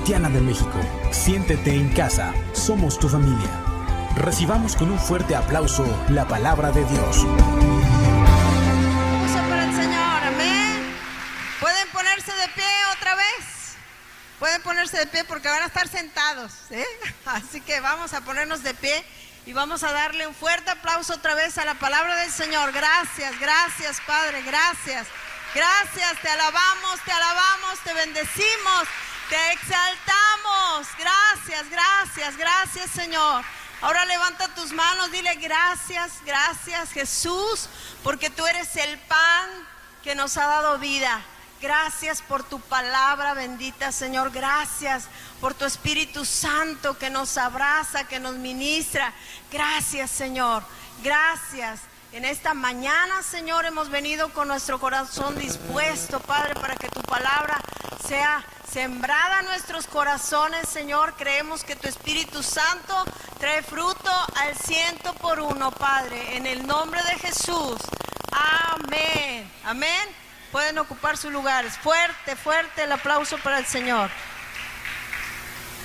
Cristiana de México. Siéntete en casa, somos tu familia. Recibamos con un fuerte aplauso la palabra de Dios. Aplauso para el Señor, amén. ¿Pueden ponerse de pie otra vez? Pueden ponerse de pie porque van a estar sentados, ¿eh? Así que vamos a ponernos de pie y vamos a darle un fuerte aplauso otra vez a la palabra del Señor. Gracias, gracias, Padre, gracias. Gracias, te alabamos, te bendecimos, te exaltamos. Gracias, gracias, gracias, Señor. Ahora levanta tus manos, dile gracias, gracias, Jesús, porque tú eres el pan que nos ha dado vida. Gracias por tu palabra bendita, Señor. Gracias por tu Espíritu Santo que nos abraza, que nos ministra. Gracias, Señor. Gracias. En esta mañana, Señor, hemos venido con nuestro corazón dispuesto, Padre, para que tu palabra sea sembrada en nuestros corazones, Señor. Creemos que tu Espíritu Santo trae fruto al 100%, Padre, en el nombre de Jesús. Amén. Amén. Pueden ocupar sus lugares. Fuerte, fuerte el aplauso para el Señor.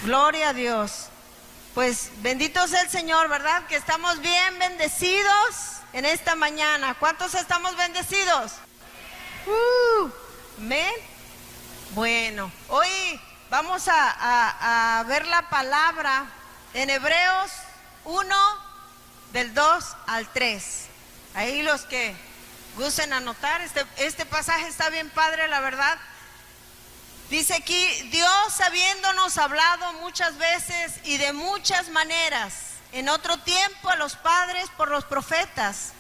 Gloria a Dios. Pues bendito sea el Señor, ¿verdad? Que estamos bien bendecidos en esta mañana. ¿Cuántos estamos bendecidos? Amén. Bueno, hoy vamos a ver la palabra en Hebreos 1, del 2 al 3. Ahí los que gusten anotar, este pasaje está bien padre, la verdad. Dice aquí, Dios habiéndonos hablado muchas veces y de muchas maneras, en otro tiempo a los padres por los profetas,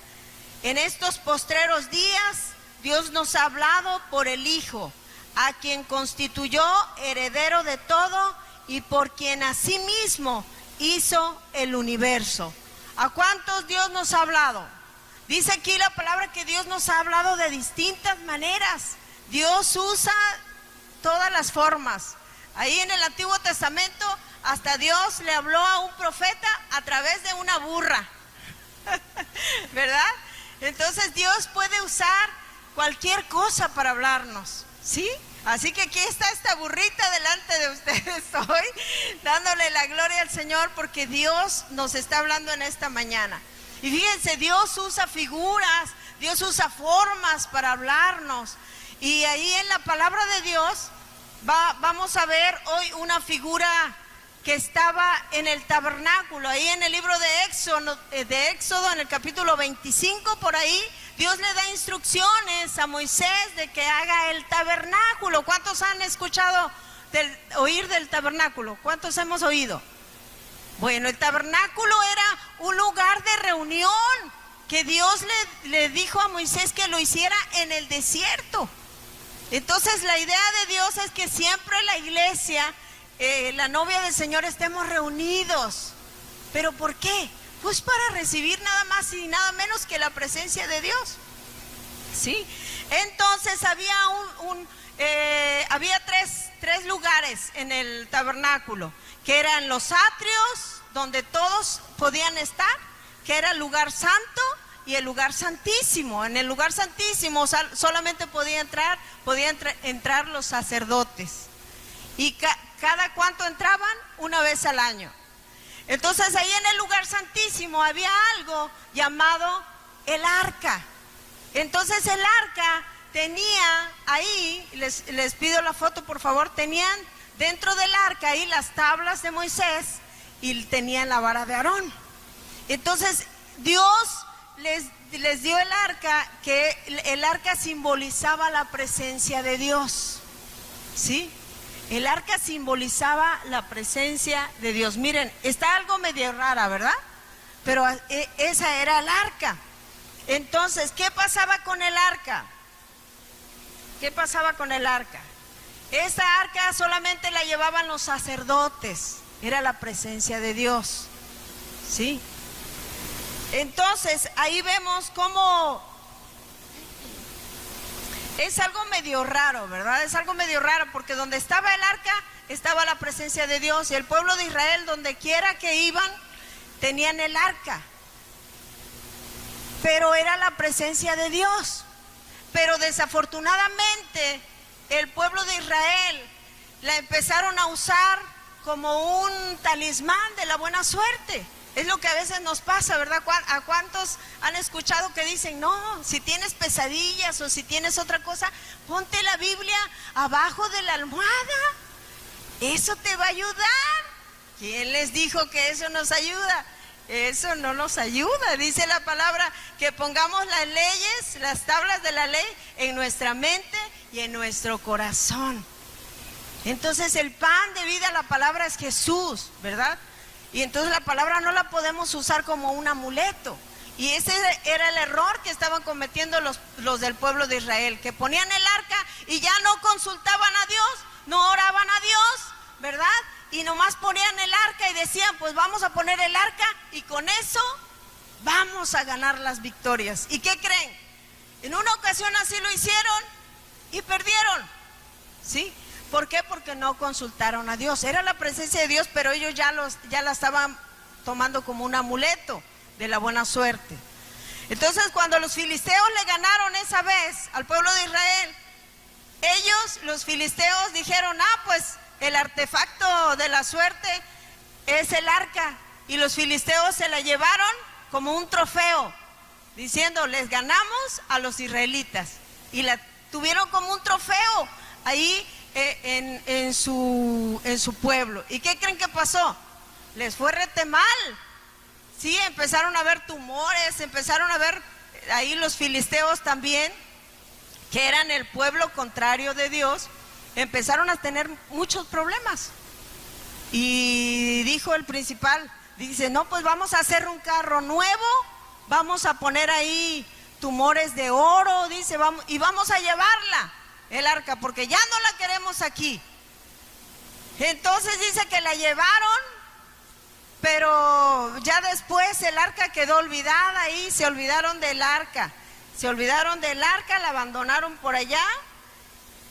en estos postreros días, Dios nos ha hablado por el Hijo, a quien constituyó heredero de todo y por quien asimismo hizo el universo. ¿A cuántos Dios nos ha hablado? Dice aquí la palabra que Dios nos ha hablado de distintas maneras. Dios usa todas las formas. Ahí en el Antiguo Testamento hasta Dios le habló a un profeta a través de una burra, ¿verdad? Entonces Dios puede usar cualquier cosa para hablarnos, ¿sí? Así que aquí está esta burrita delante de ustedes hoy, dándole la gloria al Señor porque Dios nos está hablando en esta mañana. Y fíjense, Dios usa figuras, Dios usa formas para hablarnos. Y ahí en la palabra de Dios vamos a ver hoy una figura que estaba en el tabernáculo. Ahí en el libro de Éxodo, en el capítulo 25, por ahí, Dios le da instrucciones a Moisés de que haga el tabernáculo. ¿Cuántos han escuchado oír del tabernáculo? ¿Cuántos hemos oído? Bueno, el tabernáculo era un lugar de reunión que Dios le dijo a Moisés que lo hiciera en el desierto. Entonces la idea de Dios es que siempre la iglesia, la novia del Señor, estemos reunidos. ¿Pero por qué? Pues para recibir nada más y nada menos que la presencia de Dios, ¿sí? Entonces había tres lugares en el tabernáculo, que eran los atrios, donde todos podían estar, que era el lugar santo y el lugar santísimo. En el lugar santísimo solamente podían entrar los sacerdotes. Y cada cuánto entraban, una vez al año. Entonces ahí en el lugar santísimo había algo llamado el arca. Entonces el arca tenía ahí, les pido la foto por favor, tenían dentro del arca ahí las tablas de Moisés y tenían la vara de Aarón. Entonces Dios les dio el arca, que el arca simbolizaba la presencia de Dios, ¿sí? El arca simbolizaba la presencia de Dios. Miren, está algo medio rara, ¿verdad? Pero esa era el arca. Entonces, ¿qué pasaba con el arca? ¿Qué pasaba con el arca? Esa arca solamente la llevaban los sacerdotes. Era la presencia de Dios, ¿sí? Entonces, ahí vemos cómo es algo medio raro, ¿verdad? Es algo medio raro porque donde estaba el arca estaba la presencia de Dios, y el pueblo de Israel, donde quiera que iban, tenían el arca, pero era la presencia de Dios. Pero desafortunadamente el pueblo de Israel la empezaron a usar como un talismán de la buena suerte. Es lo que a veces nos pasa, ¿verdad? ¿A cuántos han escuchado que dicen, no, si tienes pesadillas o si tienes otra cosa, ponte la Biblia abajo de la almohada? Eso te va a ayudar. ¿Quién les dijo que eso nos ayuda? Eso no nos ayuda. Dice la palabra que pongamos las leyes, las tablas de la ley en nuestra mente y en nuestro corazón. Entonces el pan de vida, la palabra es Jesús, ¿verdad? Y entonces la palabra no la podemos usar como un amuleto. Y ese era el error que estaban cometiendo los del pueblo de Israel, que ponían el arca y ya no consultaban a Dios, no oraban a Dios, ¿verdad? Y nomás ponían el arca y decían, pues vamos a poner el arca y con eso vamos a ganar las victorias. ¿Y qué creen? En una ocasión así lo hicieron y perdieron, ¿sí? ¿Por qué? Porque no consultaron a Dios. Era la presencia de Dios, pero ellos ya la estaban tomando como un amuleto de la buena suerte. Entonces, cuando los filisteos le ganaron esa vez al pueblo de Israel, ellos, los filisteos, dijeron, pues el artefacto de la suerte es el arca. Y los filisteos se la llevaron como un trofeo, diciendo, les ganamos a los israelitas. Y la tuvieron como un trofeo ahí en su pueblo. ¿Y qué creen que pasó? Les fue rete mal. Sí, empezaron a ver tumores, empezaron a ver ahí los filisteos también, que eran el pueblo contrario de Dios, empezaron a tener muchos problemas. Y dijo el principal, dice, no, pues vamos a hacer un carro nuevo, vamos a poner ahí tumores de oro, dice, y vamos a llevarla, el arca, porque ya no la queremos aquí. Entonces dice que la llevaron, pero ya después el arca quedó olvidada ahí, se olvidaron del arca, la abandonaron por allá,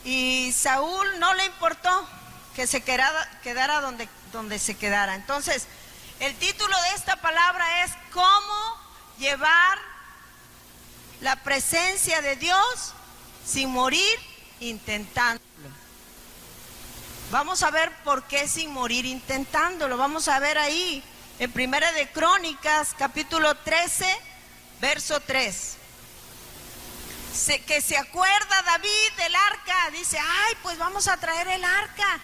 y Saúl no le importó que se quedara donde se quedara. Entonces, el título de esta palabra es ¿cómo llevar la presencia de Dios sin morir intentándolo? Vamos a ver por qué sin morir intentándolo. Vamos a ver ahí en Primera de Crónicas, capítulo 13, verso 3. Que se acuerda David del arca, dice, pues vamos a traer el arca.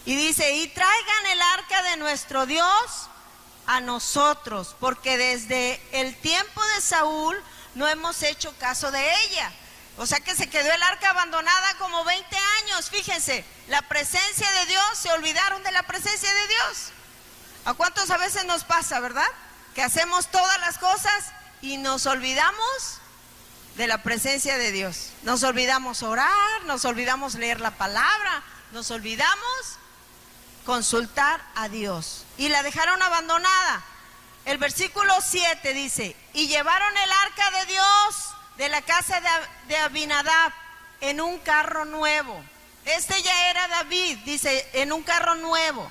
Y dice, y traigan el arca de nuestro Dios a nosotros, porque desde el tiempo de Saúl no hemos hecho caso de ella. O sea que se quedó el arca abandonada como 20 años, fíjense, la presencia de Dios, se olvidaron de la presencia de Dios. ¿A cuántos a veces nos pasa, verdad? Que hacemos todas las cosas y nos olvidamos de la presencia de Dios. Nos olvidamos orar, nos olvidamos leer la palabra, nos olvidamos consultar a Dios y la dejaron abandonada. El versículo 7 dice, y llevaron el arca de Dios de la casa de Abinadab en un carro nuevo. Este ya era David, dice, en un carro nuevo.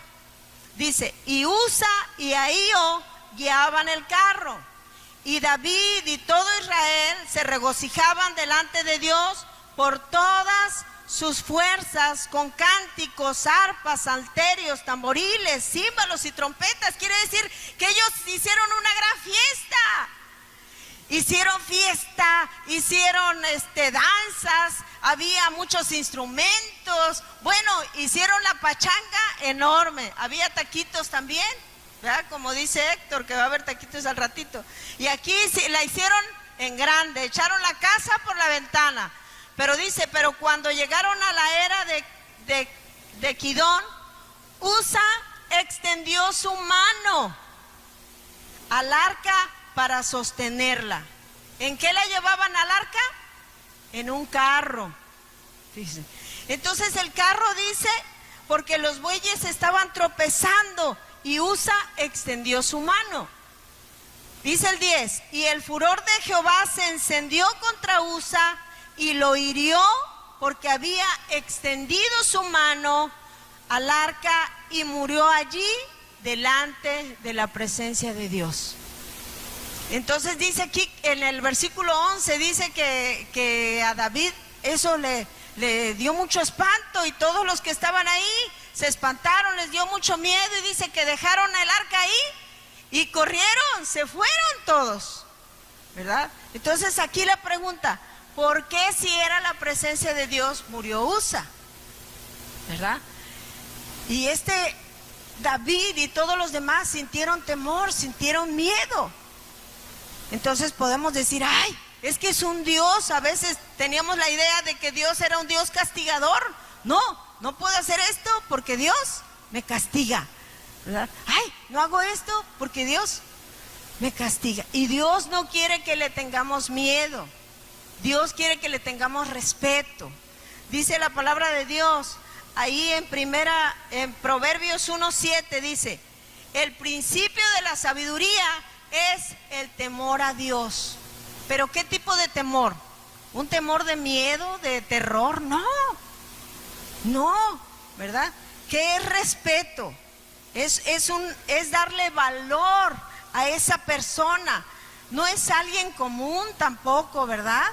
Dice, y Usa y Ahío guiaban el carro. Y David y todo Israel se regocijaban delante de Dios por todas sus fuerzas, con cánticos, arpas, salterios, tamboriles, címbalos y trompetas. Quiere decir que ellos hicieron una gran fiesta. Hicieron fiesta, hicieron danzas, había muchos instrumentos. Bueno, hicieron la pachanga enorme. Había taquitos también, ¿verdad? Como dice Héctor, que va a haber taquitos al ratito. Y aquí la hicieron en grande, echaron la casa por la ventana. Pero dice, pero cuando llegaron a la era de Kidón, Usa extendió su mano al arca para sostenerla. ¿En qué la llevaban al arca? En un carro. Dice. Entonces el carro dice, porque los bueyes estaban tropezando y Usa extendió su mano. Dice el 10, y el furor de Jehová se encendió contra Usa y lo hirió porque había extendido su mano al arca y murió allí delante de la presencia de Dios. Entonces dice aquí en el versículo 11, dice que a David eso le le dio mucho espanto y todos los que estaban ahí se espantaron, les dio mucho miedo y dice que dejaron el arca ahí y corrieron, se fueron todos, ¿verdad? Entonces aquí la pregunta, ¿por qué si era la presencia de Dios murió Usa? ¿Verdad? Y David y todos los demás sintieron temor, sintieron miedo. Entonces podemos decir, ay, es que es un Dios. A veces teníamos la idea de que Dios era un Dios castigador. No puedo hacer esto porque Dios me castiga, ¿verdad? Ay, no hago esto porque Dios me castiga. Y Dios no quiere que le tengamos miedo. Dios quiere que le tengamos respeto. Dice la palabra de Dios ahí en Proverbios 1:7 dice: el principio de la sabiduría es el temor a Dios. Pero ¿qué tipo de temor? ¿Un temor de miedo, de terror? No, ¿verdad? ¿Qué es respeto? Es darle valor a esa persona. No es alguien común tampoco, ¿verdad?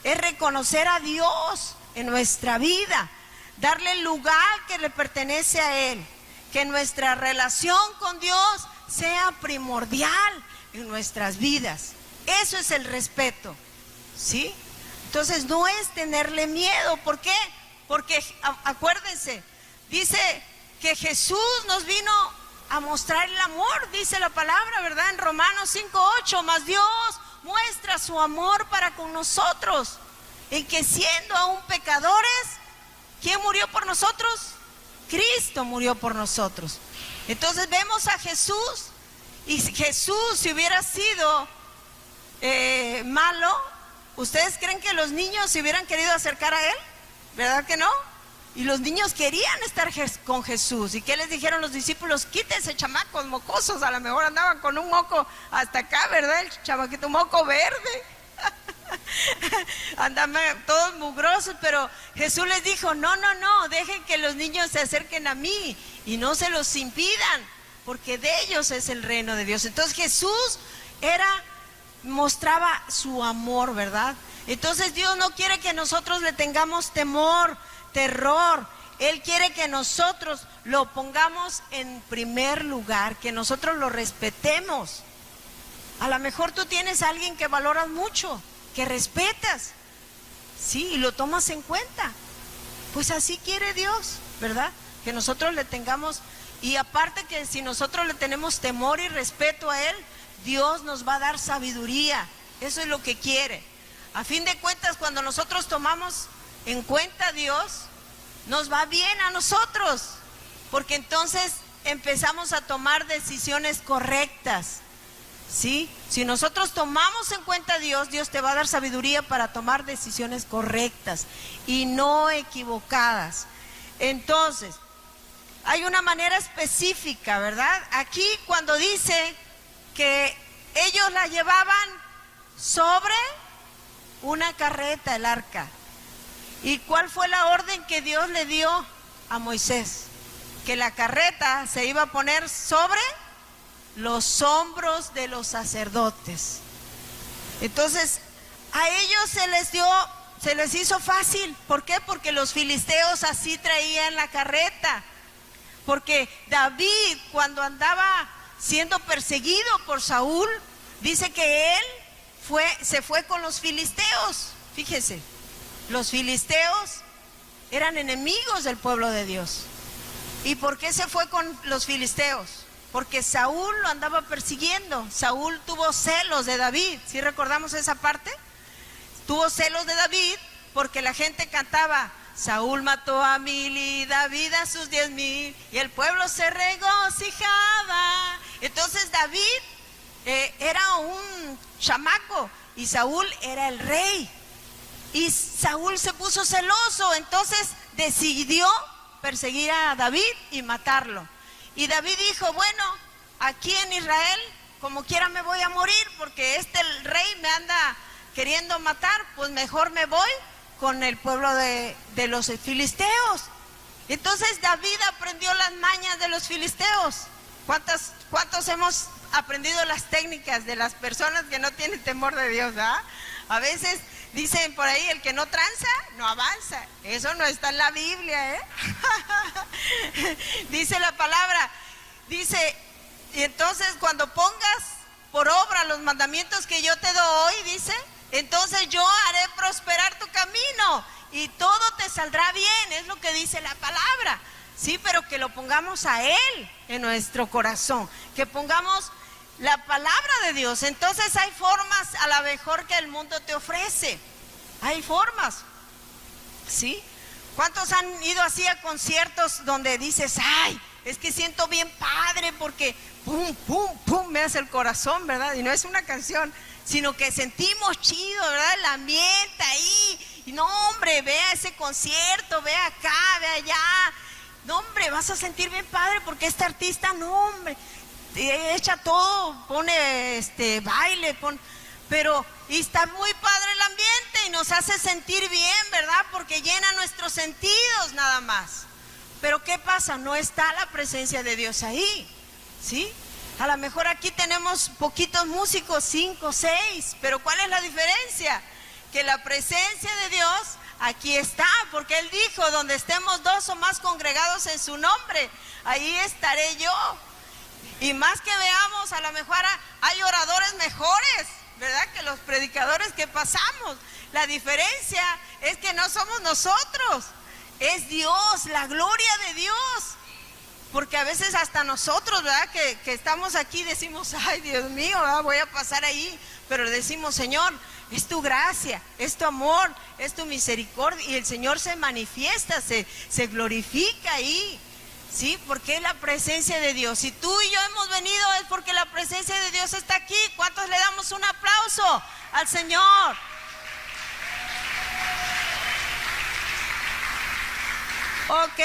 Es reconocer a Dios en nuestra vida, darle el lugar que le pertenece a Él, que nuestra relación con Dios sea primordial en nuestras vidas. Eso es el respeto, ¿sí? Entonces no es tenerle miedo. ¿Por qué? Porque acuérdense, dice que Jesús nos vino a mostrar el amor, dice la palabra, ¿verdad? En Romanos 5:8, mas Dios muestra su amor para con nosotros, en que siendo aún pecadores, ¿quién murió por nosotros? Cristo murió por nosotros. Entonces vemos a Jesús, y Jesús, si hubiera sido malo, ¿ustedes creen que los niños se hubieran querido acercar a Él? ¿Verdad que no? Y los niños querían estar con Jesús. ¿Y qué les dijeron los discípulos? Quítense, chamacos mocosos. A lo mejor andaban con un moco hasta acá, ¿verdad? El chamaquito, un moco verde. Andaban todos mugrosos, pero Jesús les dijo, no, dejen que los niños se acerquen a mí y no se los impidan, porque de ellos es el reino de Dios. Entonces Jesús mostraba su amor, ¿verdad? Entonces Dios no quiere que nosotros le tengamos temor, terror. Él quiere que nosotros lo pongamos en primer lugar, que nosotros lo respetemos. A lo mejor tú tienes a alguien que valoras mucho, que respetas, sí, y lo tomas en cuenta. Pues así quiere Dios, ¿verdad? Que nosotros le tengamos, y aparte que si nosotros le tenemos temor y respeto a Él, Dios nos va a dar sabiduría. Eso es lo que quiere. A fin de cuentas, cuando nosotros tomamos en cuenta a Dios, nos va bien a nosotros, porque entonces empezamos a tomar decisiones correctas, ¿sí? Si nosotros tomamos en cuenta a Dios, Dios te va a dar sabiduría para tomar decisiones correctas y no equivocadas. Entonces, hay una manera específica, ¿verdad? Aquí cuando dice que ellos la llevaban sobre una carreta, el arca. ¿Y cuál fue la orden que Dios le dio a Moisés? Que la carreta se iba a poner sobre los hombros de los sacerdotes. Entonces, a ellos se les hizo fácil. ¿Por qué? Porque los filisteos así traían la carreta. Porque David, cuando andaba siendo perseguido por Saúl, dice que él se fue con los filisteos. Fíjese, los filisteos eran enemigos del pueblo de Dios. ¿Y por qué se fue con los filisteos? Porque Saúl lo andaba persiguiendo. Saúl tuvo celos de David. ¿Sí recordamos esa parte? Tuvo celos de David porque la gente cantaba: Saúl mató a 1000 y David a sus 10,000, y el pueblo se regocijaba. Entonces David era un chamaco y Saúl era el rey. Y Saúl se puso celoso, entonces decidió perseguir a David y matarlo. Y David dijo: bueno, aquí en Israel como quiera me voy a morir, porque el rey me anda queriendo matar, pues mejor me voy con el pueblo de los filisteos. Entonces David aprendió las mañas de los filisteos. ¿Cuántos hemos aprendido las técnicas de las personas que no tienen temor de Dios, ¿verdad? A veces dicen por ahí, el que no tranza, no avanza. Eso no está en la Biblia, ¿eh? Dice la palabra, dice, y entonces cuando pongas por obra los mandamientos que yo te doy, dice, entonces yo haré prosperar tu camino y todo te saldrá bien, es lo que dice la palabra. Sí, pero que lo pongamos a Él en nuestro corazón, que pongamos la palabra de Dios. Entonces hay formas a la mejor que el mundo te ofrece. Hay formas, ¿sí? ¿Cuántos han ido así a conciertos donde dices, ay, es que siento bien padre porque pum, pum, pum, me hace el corazón, ¿verdad? Y no es una canción, sino que sentimos chido, ¿verdad? El ambiente ahí. Y no, hombre, ve a ese concierto, ve acá, ve allá. No, hombre, vas a sentir bien padre porque este artista, no, hombre, echa todo, pone baile, pero y está muy padre el ambiente y nos hace sentir bien, ¿verdad? Porque llena nuestros sentidos nada más. Pero ¿qué pasa? No está la presencia de Dios ahí, ¿sí? A lo mejor aquí tenemos poquitos músicos, 5, 6, pero ¿cuál es la diferencia? Que la presencia de Dios aquí está, porque Él dijo, donde estemos 2 o más congregados en su nombre, ahí estaré yo. Y más que veamos, a lo mejor hay oradores mejores, ¿verdad? Que los predicadores que pasamos. La diferencia es que no somos nosotros, es Dios, la gloria de Dios. Porque a veces hasta nosotros, ¿verdad? Que estamos aquí decimos, ay, Dios mío, ¿verdad? Voy a pasar ahí. Pero decimos, Señor, es tu gracia, es tu amor, es tu misericordia. Y el Señor se manifiesta, se glorifica ahí. Sí, porque es la presencia de Dios. Si tú y yo hemos venido es porque la presencia de Dios está aquí. ¿Cuántos le damos un aplauso al Señor? Ok,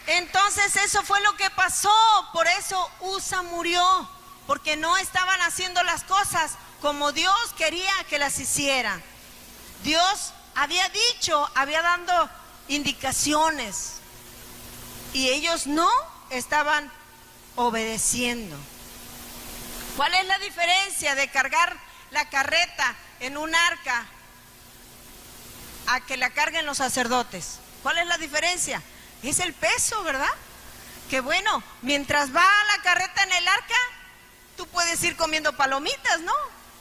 entonces eso fue lo que pasó. Por eso Usa murió, porque no estaban haciendo las cosas como Dios quería que las hicieran. Dios había dicho, había dado indicaciones y ellos no estaban obedeciendo. ¿Cuál es la diferencia de cargar la carreta en un arca a que la carguen los sacerdotes? ¿Cuál es la diferencia? Es el peso, ¿verdad? Que bueno, mientras va la carreta en el arca, tú puedes ir comiendo palomitas, ¿no?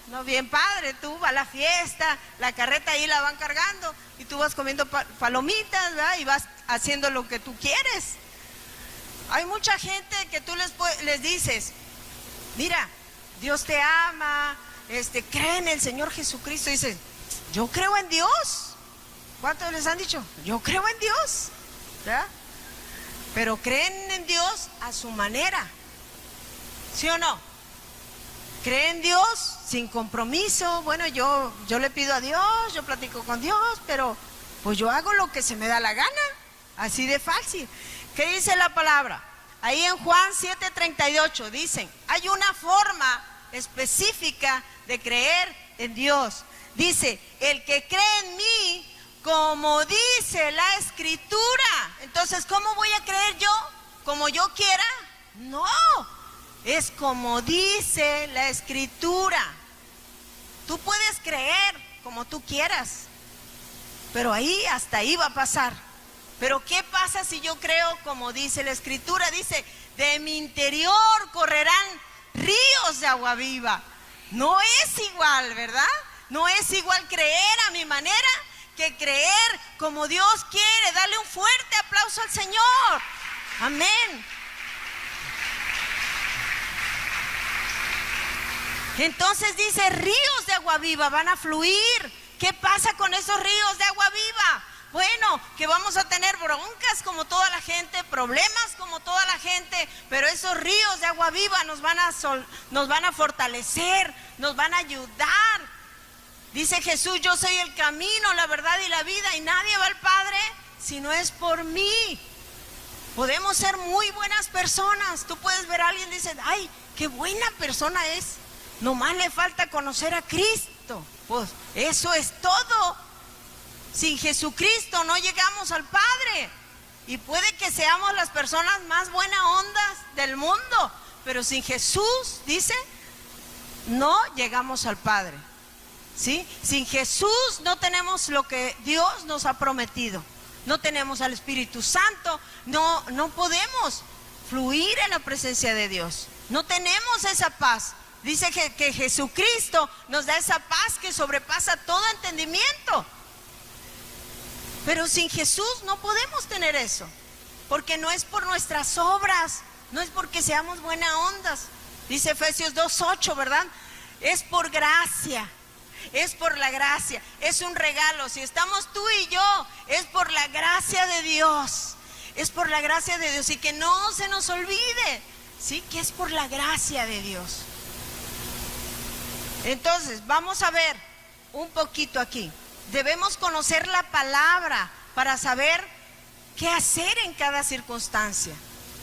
No, bien padre, tú vas a la fiesta, la carreta ahí la van cargando y tú vas comiendo palomitas, ¿verdad? Y vas haciendo lo que tú quieres. Hay mucha gente que tú les dices, mira, Dios te ama, cree en el Señor Jesucristo. Y dices, yo creo en Dios. ¿Cuántos les han dicho? Yo creo en Dios, ¿verdad? Pero creen en Dios a su manera, ¿sí o no? Creen en Dios sin compromiso. Bueno, yo le pido a Dios, yo platico con Dios, pero pues yo hago lo que se me da la gana, así de fácil. ¿Qué dice la palabra? Ahí en Juan 7:38 dicen, hay una forma específica de creer en Dios. Dice, el que cree en mí, como dice la Escritura. Entonces, ¿cómo voy a creer yo? ¿Como yo quiera? No, es como dice la Escritura. Tú puedes creer como tú quieras, pero ahí, hasta ahí va a pasar. Pero ¿qué pasa si yo creo como dice la Escritura? Dice, de mi interior correrán ríos de agua viva. No es igual, ¿verdad? No es igual creer a mi manera que creer como Dios quiere. Dale un fuerte aplauso al Señor. Amén. Entonces dice, ríos de agua viva van a fluir. ¿Qué pasa con esos ríos de agua viva? Bueno, que vamos a tener broncas como toda la gente, problemas como toda la gente, pero esos ríos de agua viva nos van a fortalecer, nos van a ayudar. Dice Jesús, yo soy el camino, la verdad y la vida, y nadie va al Padre si no es por mí. Podemos ser muy buenas personas. Tú puedes ver a alguien y dices, ay, qué buena persona es. Nomás le falta conocer a Cristo. Pues eso es todo. Sin Jesucristo no llegamos al Padre. Y puede que seamos las personas más buenas ondas del mundo, pero sin Jesús, dice, no llegamos al Padre. ¿sí? Sin Jesús no tenemos lo que Dios nos ha prometido. No tenemos al Espíritu Santo, no podemos fluir en la presencia de Dios. No tenemos esa paz. Dice que Jesucristo nos da esa paz que sobrepasa todo entendimiento. Pero sin Jesús no podemos tener eso, porque no es por nuestras obras, no es porque seamos buenas ondas. Dice Efesios 2:8, ¿verdad? Es por gracia. Es por la gracia, es un regalo. Si estamos tú y yo, es por la gracia de Dios. Es por la gracia de Dios, y que no se nos olvide, ¿sí? Que es por la gracia de Dios. Entonces, vamos a ver un poquito aquí. Debemos conocer la palabra para saber qué hacer en cada circunstancia.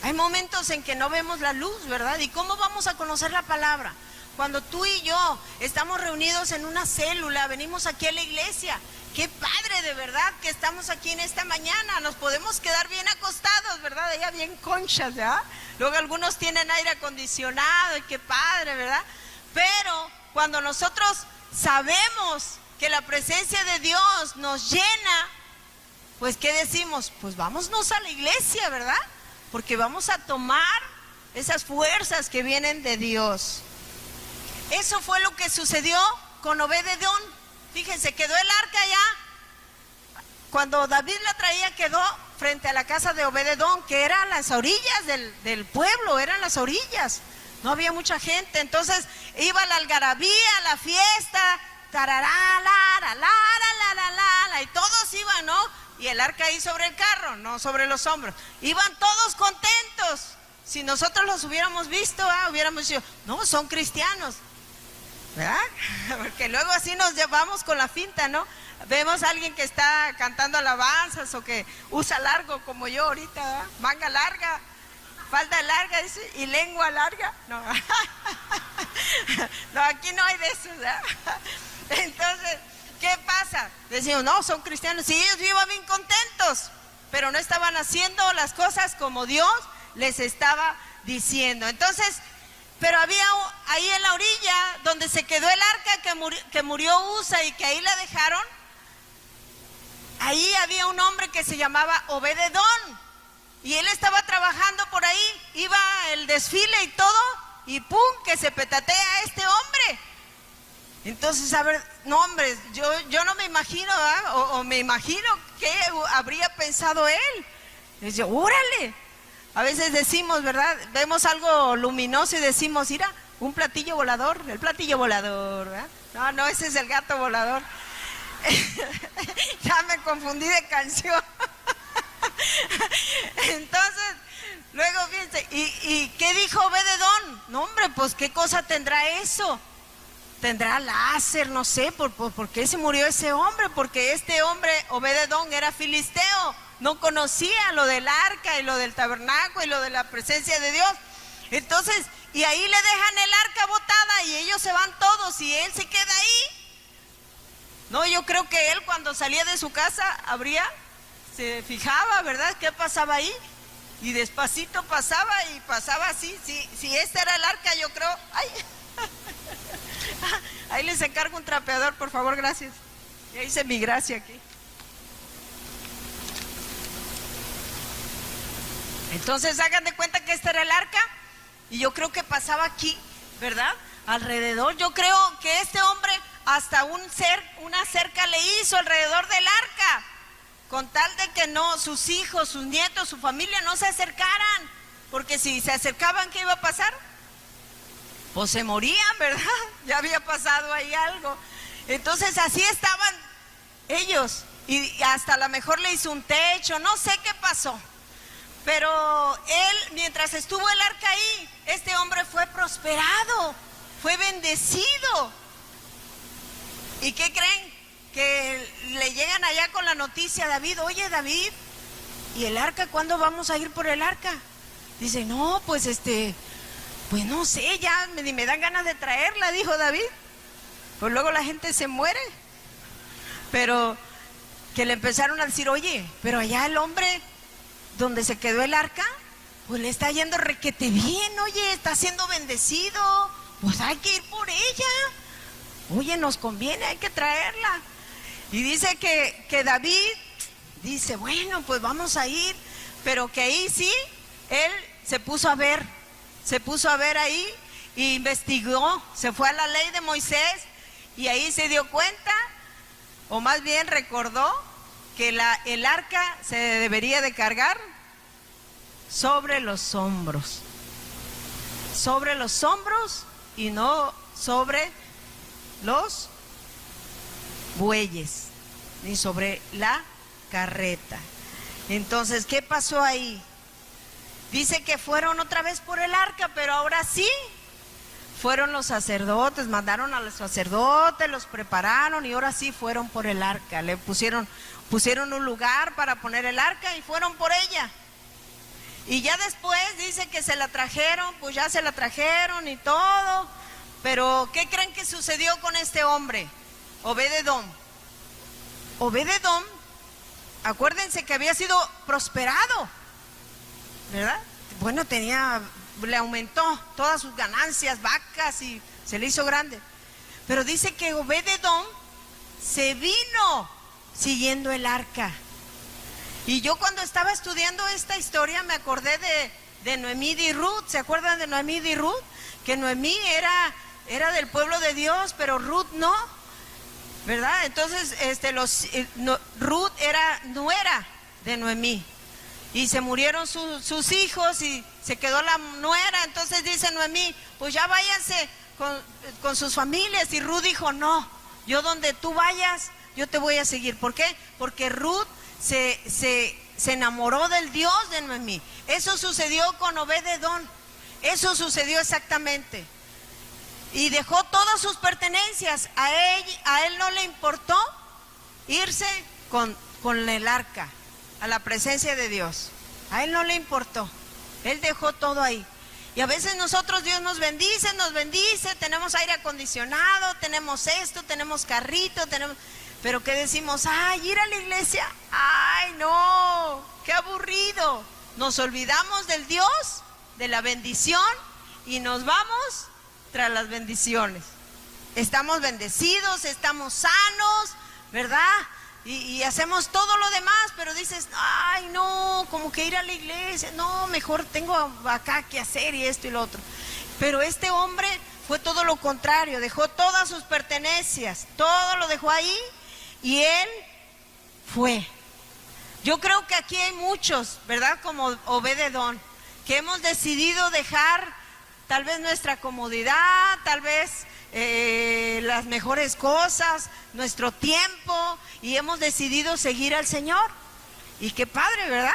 Hay momentos en que no vemos la luz, ¿verdad? ¿Y cómo vamos a conocer la palabra? Cuando tú y yo estamos reunidos en una célula, venimos aquí a la iglesia. Qué padre, de verdad, que estamos aquí en esta mañana. Nos podemos quedar bien acostados, ¿verdad? Allá bien conchas, ¿verdad? Luego algunos tienen aire acondicionado y qué padre, ¿verdad? Pero cuando nosotros sabemos que la presencia de Dios nos llena, pues ¿qué decimos? Pues vámonos a la iglesia, ¿verdad? Porque vamos a tomar esas fuerzas que vienen de Dios. Eso fue lo que sucedió con Obed-edom. Fíjense, quedó el arca allá. Cuando David la traía, quedó frente a la casa de Obed-edom, que eran las orillas del pueblo, eran las orillas. No había mucha gente. Entonces iba la algarabía, la fiesta, tarará, lara, lara, lara, lara, y todos iban, ¿no? Y el arca ahí sobre el carro, no sobre los hombros. Iban todos contentos. Si nosotros los hubiéramos visto, hubiéramos dicho, no, son cristianos, ¿verdad? Porque luego así nos llevamos con la finta, ¿no? Vemos a alguien que está cantando alabanzas o que usa largo como yo ahorita, ¿verdad? Manga larga, falda larga y lengua larga. No, no, aquí no hay de eso, ¿verdad? Entonces, ¿qué pasa? Decimos, no, son cristianos. Sí, ellos iban bien contentos, pero no estaban haciendo las cosas como Dios les estaba diciendo. Entonces, pero había ahí en la orilla donde se quedó el arca que murió Usa y que ahí la dejaron. Ahí había un hombre que se llamaba Obed-edom y él estaba trabajando por ahí, iba el desfile y todo, y pum, que se petatea a este hombre. Entonces, a ver, no, hombre, yo no me imagino, ¿verdad? O me imagino qué habría pensado él. Dice, órale. A veces decimos, ¿verdad? Vemos algo luminoso y decimos, mira, un platillo volador, el platillo volador, ¿verdad? No, ese es el gato volador. Ya me confundí de canción. Entonces, luego fíjense, ¿y qué dijo Obed-edom? No, hombre, pues ¿qué cosa tendrá eso? Tendrá láser, no sé, ¿por qué se murió ese hombre? Porque este hombre, Obed-edom, era filisteo. No conocía lo del arca y lo del tabernáculo y lo de la presencia de Dios. Entonces, y ahí le dejan el arca botada y ellos se van todos y él se queda ahí. No, yo creo que él cuando salía de su casa se fijaba, ¿verdad? ¿Qué pasaba ahí? Y despacito pasaba y pasaba así. Si este era el arca, yo creo, ay, ahí les encargo un trapeador, por favor, gracias. Ya hice mi gracia aquí. Entonces hagan de cuenta que este era el arca y yo creo que pasaba aquí, ¿verdad? Alrededor. Yo creo que este hombre hasta una cerca le hizo alrededor del arca, con tal de que no, sus hijos, sus nietos, su familia no se acercaran, porque si se acercaban, ¿qué iba a pasar? Pues se morían, ¿verdad? Ya había pasado ahí algo. Entonces así estaban ellos y hasta a lo mejor le hizo un techo, no sé qué pasó. Pero él, mientras estuvo el arca ahí, este hombre fue prosperado, fue bendecido. ¿Y qué creen? Que le llegan allá con la noticia a David, oye David, ¿y el arca cuándo vamos a ir por el arca? Dice, no, pues pues no sé, ya me dan ganas de traerla, dijo David. Pues luego la gente se muere. Pero que le empezaron a decir, oye, pero allá el hombre donde se quedó el arca, pues le está yendo requete bien, oye, está siendo bendecido, pues hay que ir por ella. oye, nos conviene, hay que traerla. Y dice que David dice, bueno, pues vamos a ir, pero que ahí sí, él se puso a ver ahí, e investigó, se fue a la ley de Moisés, y ahí se dio cuenta, o más bien recordó, que el arca se debería de cargar sobre los hombros y no sobre los bueyes, ni sobre la carreta. Entonces, ¿qué pasó ahí? Dice que fueron otra vez por el arca, pero ahora sí, fueron los sacerdotes, mandaron a los sacerdotes, los prepararon y ahora sí fueron por el arca. Le pusieron un lugar para poner el arca y fueron por ella. Y ya después dice que se la trajeron, pues ya se la trajeron y todo. Pero ¿qué creen que sucedió con este hombre? Obed-edom, acuérdense que había sido prosperado, ¿verdad? Bueno, le aumentó todas sus ganancias, vacas, y se le hizo grande. Pero dice que Obed-edom se vino siguiendo el arca. Y yo cuando estaba estudiando esta historia me acordé de Noemí y Ruth. ¿Se acuerdan de Noemí y Ruth? Que Noemí era del pueblo de Dios, pero Ruth no, ¿verdad? Entonces Ruth era nuera de Noemí y se murieron sus hijos y se quedó la nuera. Entonces dice Noemí, pues ya váyanse con sus familias. Y Ruth dijo, no, yo donde tú vayas, yo te voy a seguir. ¿Por qué? Porque Ruth se enamoró del Dios de Noemí. Eso sucedió con Obed-edom, eso sucedió exactamente. Y dejó todas sus pertenencias. A él no le importó irse con el arca a la presencia de Dios. A él no le importó. Él dejó todo ahí. Y a veces nosotros, Dios nos bendice, tenemos aire acondicionado, tenemos esto, tenemos carrito, pero ¿qué decimos? Ay, ir a la iglesia, ay no, qué aburrido. Nos olvidamos del Dios, de la bendición, y nos vamos tras las bendiciones. Estamos bendecidos, estamos sanos, ¿verdad? Y hacemos todo lo demás, pero dices, ay no, como que ir a la iglesia, no, mejor tengo acá que hacer y esto y lo otro. Pero este hombre fue todo lo contrario, dejó todas sus pertenencias, todo lo dejó ahí y él fue. Yo creo que aquí hay muchos, ¿verdad? Como Obed-edom, que hemos decidido dejar tal vez nuestra comodidad, tal vez las mejores cosas, nuestro tiempo, y hemos decidido seguir al Señor. Y qué padre, ¿verdad?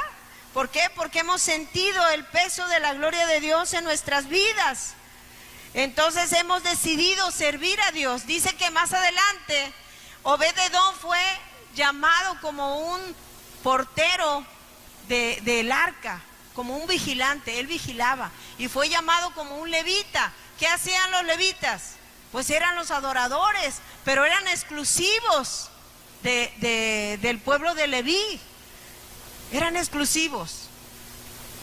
¿Por qué? Porque hemos sentido el peso de la gloria de Dios en nuestras vidas. Entonces hemos decidido servir a Dios. Dice que más adelante Obed-edom fue llamado como un portero del arca, como un vigilante. Él vigilaba y fue llamado como un levita. ¿Qué hacían los levitas? Pues eran los adoradores, pero eran exclusivos del pueblo de Leví. Eran exclusivos.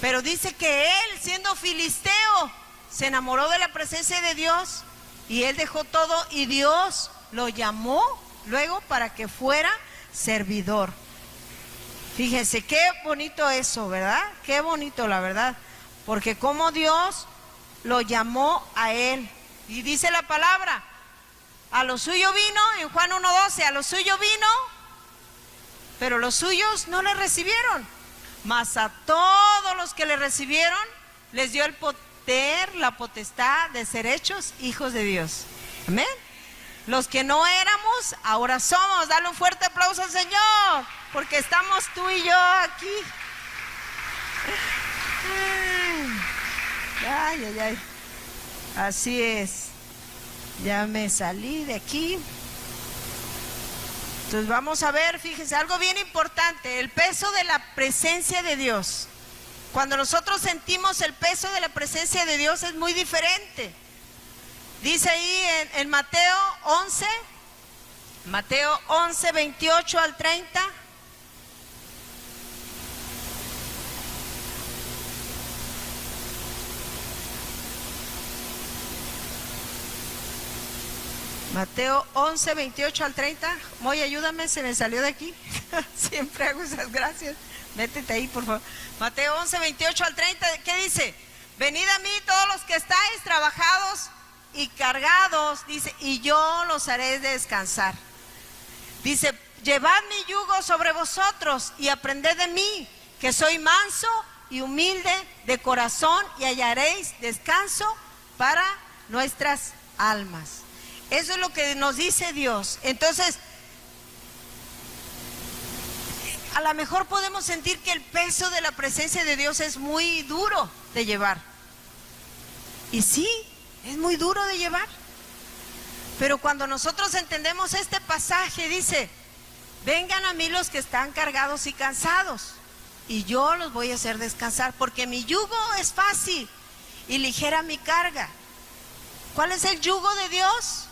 Pero dice que él, siendo filisteo, se enamoró de la presencia de Dios y él dejó todo y Dios lo llamó luego para que fuera servidor. Fíjense qué bonito eso, ¿verdad? Qué bonito, la verdad, porque como Dios lo llamó a él. Y dice la palabra, a lo suyo vino, en Juan 1:12, a lo suyo vino, pero los suyos no le recibieron. Mas a todos los que le recibieron, les dio el poder, la potestad de ser hechos hijos de Dios. Amén. Los que no éramos, ahora somos. Dale un fuerte aplauso al Señor, porque estamos tú y yo aquí. Ay, ay, ay. Así es. Ya me salí de aquí. Entonces vamos a ver, fíjense, algo bien importante, el peso de la presencia de Dios. Cuando nosotros sentimos el peso de la presencia de Dios es muy diferente. Dice ahí en Mateo 11, 28 al 30. Mateo 11, 28 al 30. Moy, ayúdame, se me salió de aquí. Siempre hago esas gracias. Métete ahí, por favor. Mateo 11, 28 al 30. ¿Qué dice? Venid a mí todos los que estáis trabajados y cargados, dice, y yo los haré descansar. Dice, llevad mi yugo sobre vosotros y aprended de mí, que soy manso y humilde de corazón, y hallaréis descanso para nuestras almas. Eso es lo que nos dice Dios. Entonces, a lo mejor podemos sentir que el peso de la presencia de Dios es muy duro de llevar. Y sí, es muy duro de llevar. Pero cuando nosotros entendemos este pasaje, dice, vengan a mí los que están cargados y cansados, y yo los voy a hacer descansar, porque mi yugo es fácil y ligera mi carga. ¿Cuál es el yugo de Dios?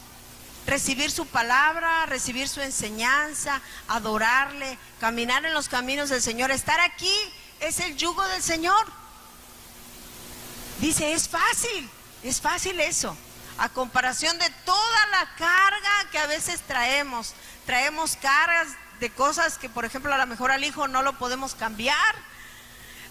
Recibir su palabra, recibir su enseñanza, adorarle, caminar en los caminos del Señor. Estar aquí es el yugo del Señor. Dice, es fácil eso, a comparación de toda la carga que a veces traemos cargas de cosas que, por ejemplo, a lo mejor al hijo no lo podemos cambiar.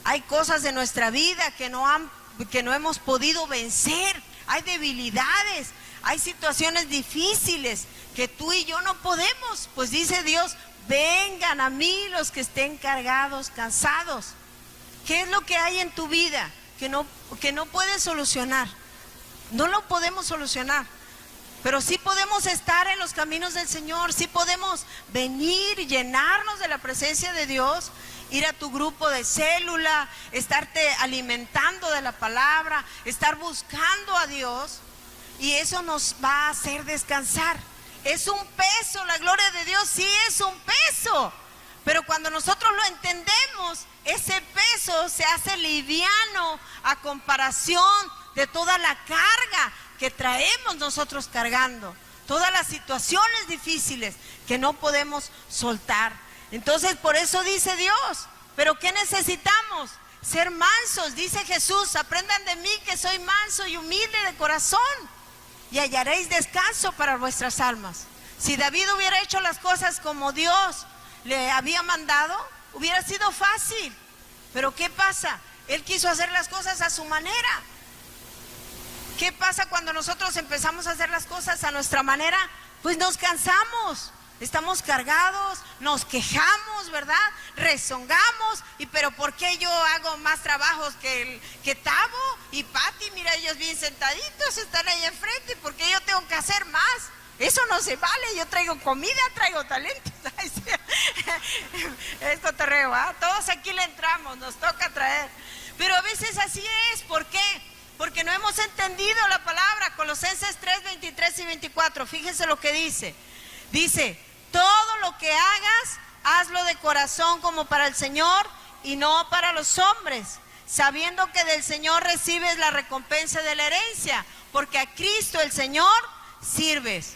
Hay cosas de nuestra vida que no hemos podido vencer, hay debilidades, hay situaciones difíciles que tú y yo no podemos. Pues dice Dios, vengan a mí los que estén cargados, cansados. ¿Qué es lo que hay en tu vida que no puedes solucionar? No lo podemos solucionar, pero sí podemos estar en los caminos del Señor, sí podemos venir y llenarnos de la presencia de Dios, ir a tu grupo de célula, estarte alimentando de la palabra, estar buscando a Dios, y eso nos va a hacer descansar. Es un peso, la gloria de Dios sí es un peso, pero cuando nosotros lo entendemos, ese peso se hace liviano a comparación de toda la carga que traemos nosotros cargando, todas las situaciones difíciles que no podemos soltar. Entonces, por eso dice Dios, ¿pero qué necesitamos? Ser mansos. Dice Jesús, aprendan de mí que soy manso y humilde de corazón, y hallaréis descanso para vuestras almas. Si David hubiera hecho las cosas como Dios le había mandado, hubiera sido fácil. Pero ¿qué pasa? Él quiso hacer las cosas a su manera. ¿Qué pasa cuando nosotros empezamos a hacer las cosas a nuestra manera? Pues nos cansamos, estamos cargados, nos quejamos, ¿verdad? Rezongamos. ¿Y pero por qué yo hago más trabajos que Tavo y Pati? Mira, ellos bien sentaditos, están ahí enfrente, ¿por qué yo tengo que hacer más? Eso no se vale, yo traigo comida, traigo talentos. Esto te reo, ¿eh? Todos aquí le entramos, nos toca traer. Pero a veces así es, ¿por qué? Porque no hemos entendido la palabra. Colosenses 3, 23 y 24, fíjense lo que dice. Dice, todo lo que hagas, hazlo de corazón como para el Señor y no para los hombres, sabiendo que del Señor recibes la recompensa de la herencia, porque a Cristo el Señor sirves.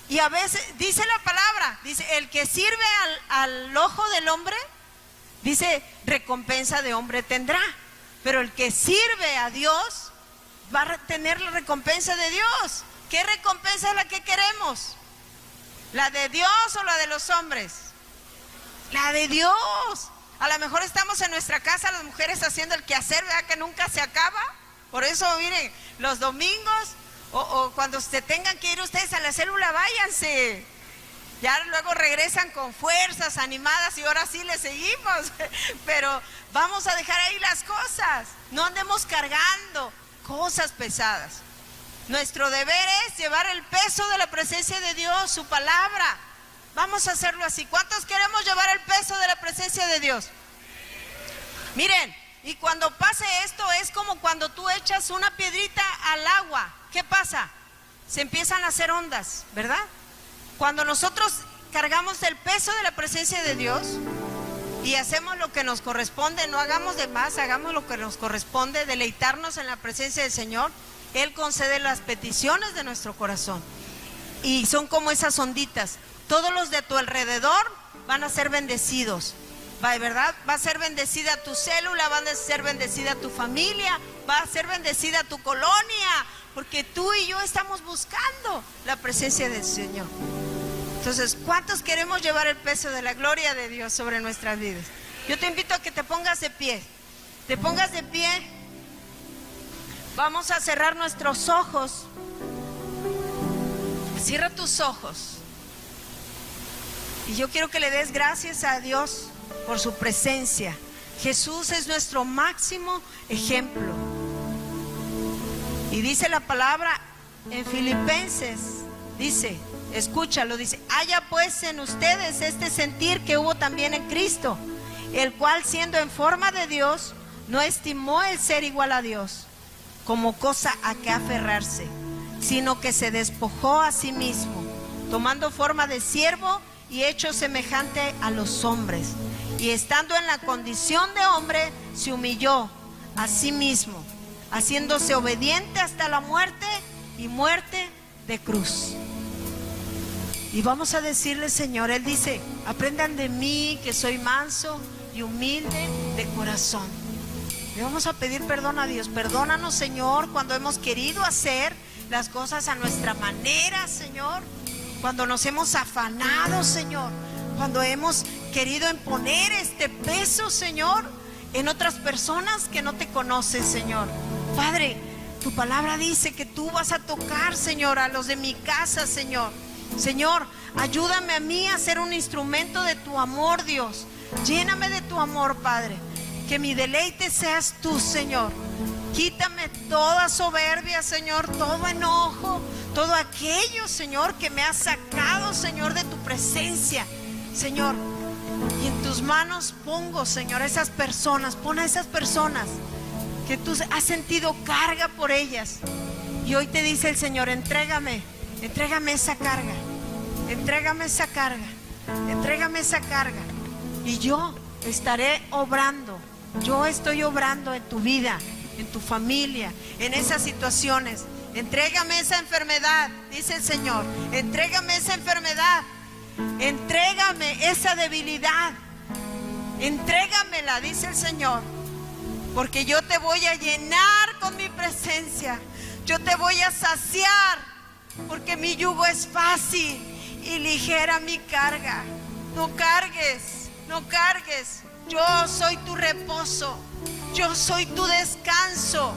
Y a veces, dice la palabra, dice, el que sirve al ojo del hombre, dice, recompensa de hombre tendrá. Pero el que sirve a Dios va a tener la recompensa de Dios. ¿Qué recompensa es la que queremos? ¿La de Dios o la de los hombres? La de Dios. A lo mejor estamos en nuestra casa las mujeres haciendo el quehacer, ¿verdad? Que nunca se acaba. Por eso, miren, los domingos o cuando se tengan que ir ustedes a la célula, váyanse. Ya luego regresan con fuerzas, animadas, y ahora sí le seguimos. Pero vamos a dejar ahí las cosas. No andemos cargando cosas pesadas. Nuestro deber es llevar el peso de la presencia de Dios, su palabra. Vamos a hacerlo así. ¿Cuántos queremos llevar el peso de la presencia de Dios? Miren, y cuando pase esto es como cuando tú echas una piedrita al agua. ¿Qué pasa? Se empiezan a hacer ondas, ¿verdad? Cuando nosotros cargamos el peso de la presencia de Dios y hacemos lo que nos corresponde, no hagamos de más, hagamos lo que nos corresponde, deleitarnos en la presencia del Señor, Él concede las peticiones de nuestro corazón. Y son como esas onditas. Todos los de tu alrededor van a ser bendecidos, ¿verdad? Va a ser bendecida tu célula, va a ser bendecida tu familia, va a ser bendecida tu colonia, porque tú y yo estamos buscando la presencia del Señor. Entonces, ¿cuántos queremos llevar el peso de la gloria de Dios sobre nuestras vidas? Yo te invito a que te pongas de pie. Te pongas de pie. Vamos a cerrar nuestros ojos. Cierra tus ojos. Y yo quiero que le des gracias a Dios por su presencia. Jesús es nuestro máximo ejemplo. Y dice la palabra en Filipenses, dice, escúchalo, dice: haya pues en ustedes este sentir que hubo también en Cristo, el cual, siendo en forma de Dios, no estimó el ser igual a Dios como cosa a que aferrarse, sino que se despojó a sí mismo, tomando forma de siervo y hecho semejante a los hombres, y estando en la condición de hombre, se humilló a sí mismo, haciéndose obediente hasta la muerte, y muerte de cruz. Y vamos a decirle: Señor, Él dice: aprendan de mí, que soy manso y humilde de corazón. Le vamos a pedir perdón a Dios. Perdónanos, Señor, cuando hemos querido hacer las cosas a nuestra manera, Señor, cuando nos hemos afanado, Señor, cuando hemos querido imponer este peso, Señor, en otras personas que no te conocen, Señor. Padre, tu palabra dice que tú vas a tocar, Señor, a los de mi casa, Señor. Señor, ayúdame a mí a ser un instrumento de tu amor, Dios. Lléname de tu amor, Padre. Que mi deleite seas tú, Señor. Quítame toda soberbia, Señor, todo enojo, todo aquello, Señor, que me ha sacado, Señor, de tu presencia, Señor. Y en tus manos pongo, Señor, esas personas. Pon a esas personas que tú has sentido carga por ellas. Y hoy te dice el Señor: entrégame esa carga. Entrégame esa carga. Entrégame esa carga. Y yo estaré obrando. Yo estoy obrando en tu vida, en tu familia, en esas situaciones. Entrégame esa enfermedad, dice el Señor. Entrégame esa enfermedad. Entrégame esa debilidad. Entrégamela, dice el Señor. Porque yo te voy a llenar con mi presencia. Yo te voy a saciar. Porque mi yugo es fácil y ligera mi carga. No cargues, no cargues. Yo soy tu reposo. Yo soy tu descanso.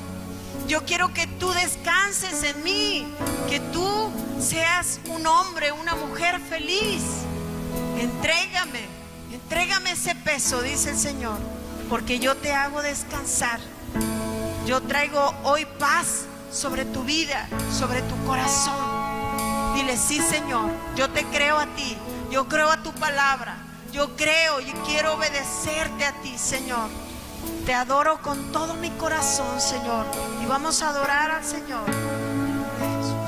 Yo quiero que tú descanses en mí. Que tú seas un hombre, una mujer feliz. Entrégame ese peso, dice el Señor. Porque yo te hago descansar. Yo traigo hoy paz sobre tu vida, sobre tu corazón. Dile: sí, Señor, yo te creo a ti. Yo creo a tu palabra. Yo creo y quiero obedecerte a ti, Señor. Te adoro con todo mi corazón, Señor. Y vamos a adorar al Señor. Jesús.